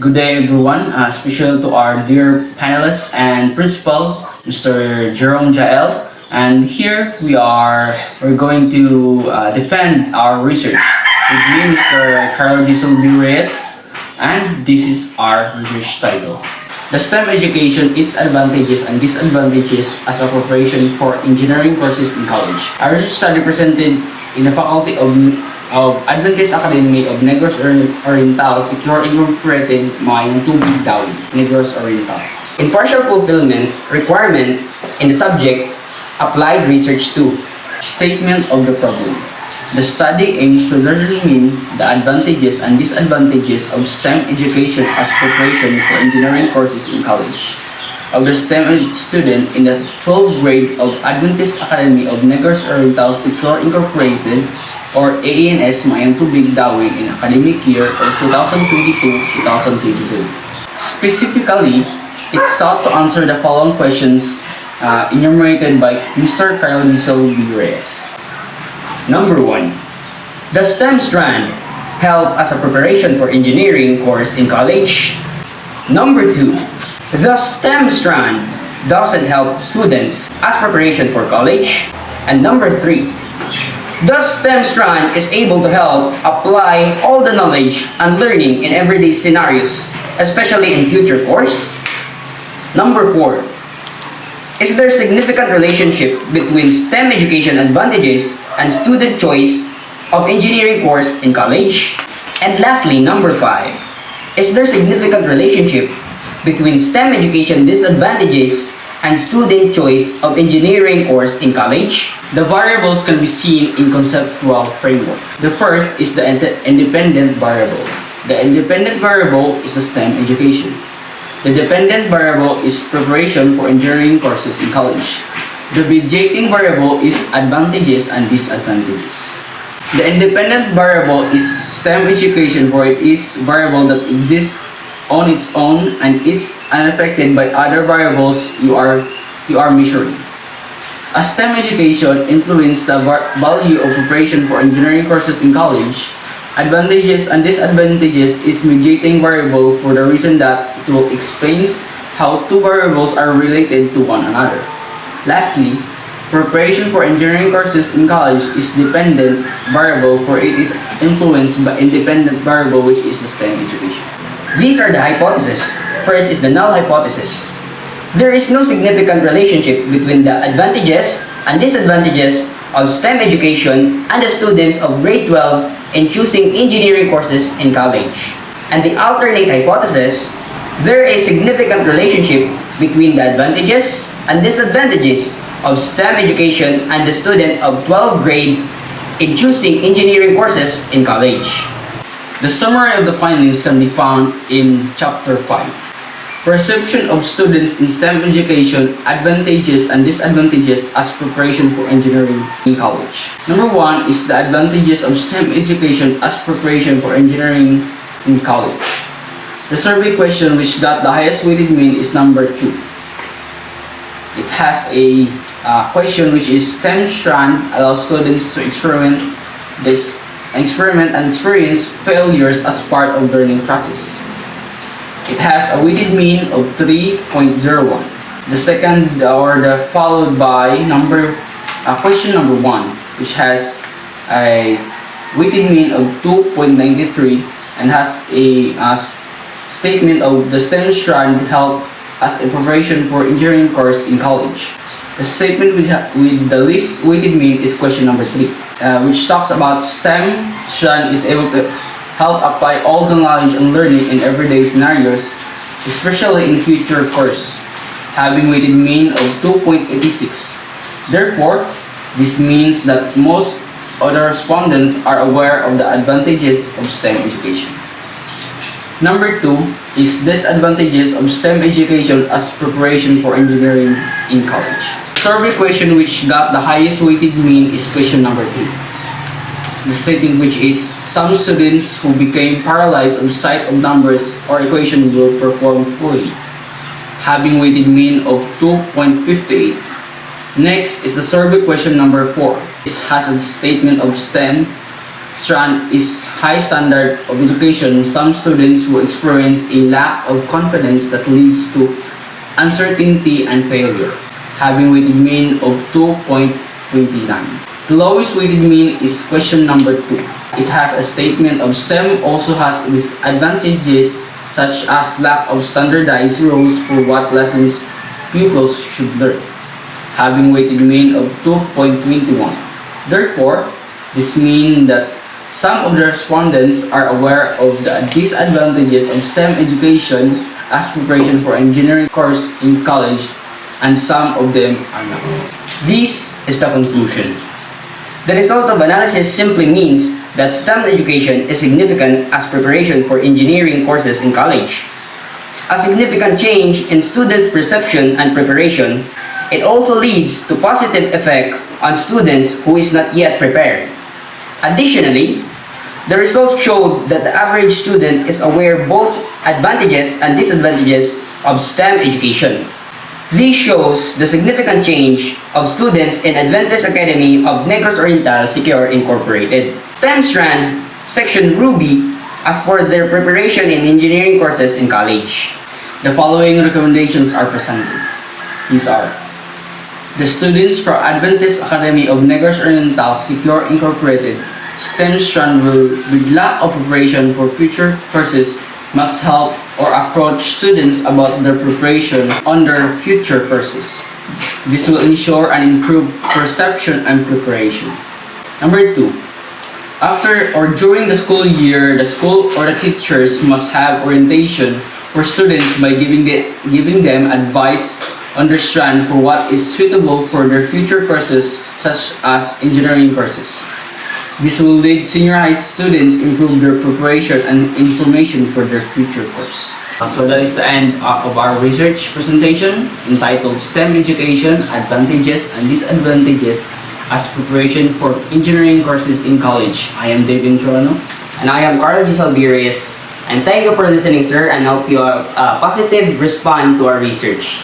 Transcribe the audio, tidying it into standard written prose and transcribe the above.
Good day, everyone. Special to our dear panelists and principal, Mr. Jerome Jael. And here we're going to defend our research with me, Mr. Carlo Reyes, and this is our research title. The STEM education, its advantages and disadvantages as a preparation for engineering courses in college. Our research study presented in the Faculty of Adventist Academy of Negros Oriental Secure Incorporated Mayang Tubig Dawi, Negros Oriental. In partial fulfillment requirement in the subject, applied research 2. Statement of the problem. The study aims to determine the advantages and disadvantages of STEM education as preparation for engineering courses in college. Of the STEM student in the 12th grade of Adventist Academy of Negros Oriental Secure Incorporated or AENS Mayang Tubig Dawi in academic year of 2022-2022. Specifically, it sought to answer the following questions enumerated by Mr. Carlo Reyes. Number 1. Does STEM strand help as a preparation for engineering course in college? Number 2. The STEM strand doesn't help students as preparation for college? And number 3. The STEM strand is able to help apply all the knowledge and learning in everyday scenarios, especially in future course? Number 4. Is there significant relationship between STEM education advantages and student choice of engineering course in college? And lastly, number 5. Is there significant relationship between STEM education disadvantages and student choice of engineering course in college? The variables can be seen in conceptual framework. The first is the independent variable. The independent variable is the STEM education. The dependent variable is preparation for engineering courses in college. The mediating variable is advantages and disadvantages. The independent variable is STEM education, for it is variable that exists on its own and it's unaffected by other variables you are measuring. A STEM education influences the value of preparation for engineering courses in college. Advantages and disadvantages is mediating variable for the reason that it will explain how two variables are related to one another. Lastly, preparation for engineering courses in college is dependent variable, for it is influenced by independent variable, which is the STEM education. These are the hypotheses. First is the null hypothesis. There is no significant relationship between the advantages and disadvantages of STEM education and the students of grade 12 in choosing engineering courses in college. And the alternate hypothesis, there is significant relationship between the advantages and disadvantages of STEM education and the student of 12th grade in choosing engineering courses in college. The summary of the findings can be found in Chapter 5. Perception of students in STEM education, advantages and disadvantages as preparation for engineering in college. Number 1 is the advantages of STEM education as preparation for engineering in college. The survey question which got the highest weighted mean is number 2. It has a question which is STEM strand allows students to experiment and experience failures as part of learning process. It has a weighted mean of 3.01. The second followed by question number 1, which has a weighted mean of 2.93 and has a statement of the STEM strand help as a preparation for engineering course in college. The statement with the least weighted mean is question number 3, which talks about STEM strand is able to help apply all the knowledge and learning in everyday scenarios, especially in future course, having weighted mean of 2.86. Therefore, this means that most other respondents are aware of the advantages of STEM education. Number 2 is disadvantages of STEM education as preparation for engineering in college. Survey question which got the highest weighted mean is question number 3. The statement which is some students who became paralyzed of sight of numbers or equation will perform poorly, having weighted mean of 2.58. Next is the survey question number 4. This has a statement of STEM strand is high standard of education. Some students will experience a lack of confidence that leads to uncertainty and failure, having weighted mean of 2.29. The lowest weighted mean is question number 2. It has a statement of STEM also has disadvantages such as lack of standardized rules for what lessons pupils should learn, having weighted mean of 2.21. Therefore, this means that some of the respondents are aware of the disadvantages of STEM education as preparation for engineering course in college, and some of them are not. This is the conclusion. The result of analysis simply means that STEM education is significant as preparation for engineering courses in college. A significant change in students' perception and preparation, it also leads to positive effect on students who is not yet prepared. Additionally, the results showed that the average student is aware both advantages and disadvantages of STEM education. This shows the significant change of students in Adventist Academy of Negros Oriental Secure Incorporated. STEM strand, section Ruby, as for their preparation in engineering courses in college. The following recommendations are presented. These are: the students from Adventist Academy of Negros Oriental Secure Incorporated STEM strand will, with lack of preparation for future courses, must help or approach students about their preparation on their future courses. This will ensure an improved perception and preparation. Number 2. After or during the school year, the school or the teachers must have orientation for students by giving them advice on their strand for what is suitable for their future courses such as engineering courses. This will lead senior high students improve their preparation and information for their future course. So that is the end of our research presentation entitled STEM Education, Advantages and Disadvantages as Preparation for Engineering Courses in College. I am David Trono. And I am Carlo. And thank you for listening, sir, and hope you positive respond to our research.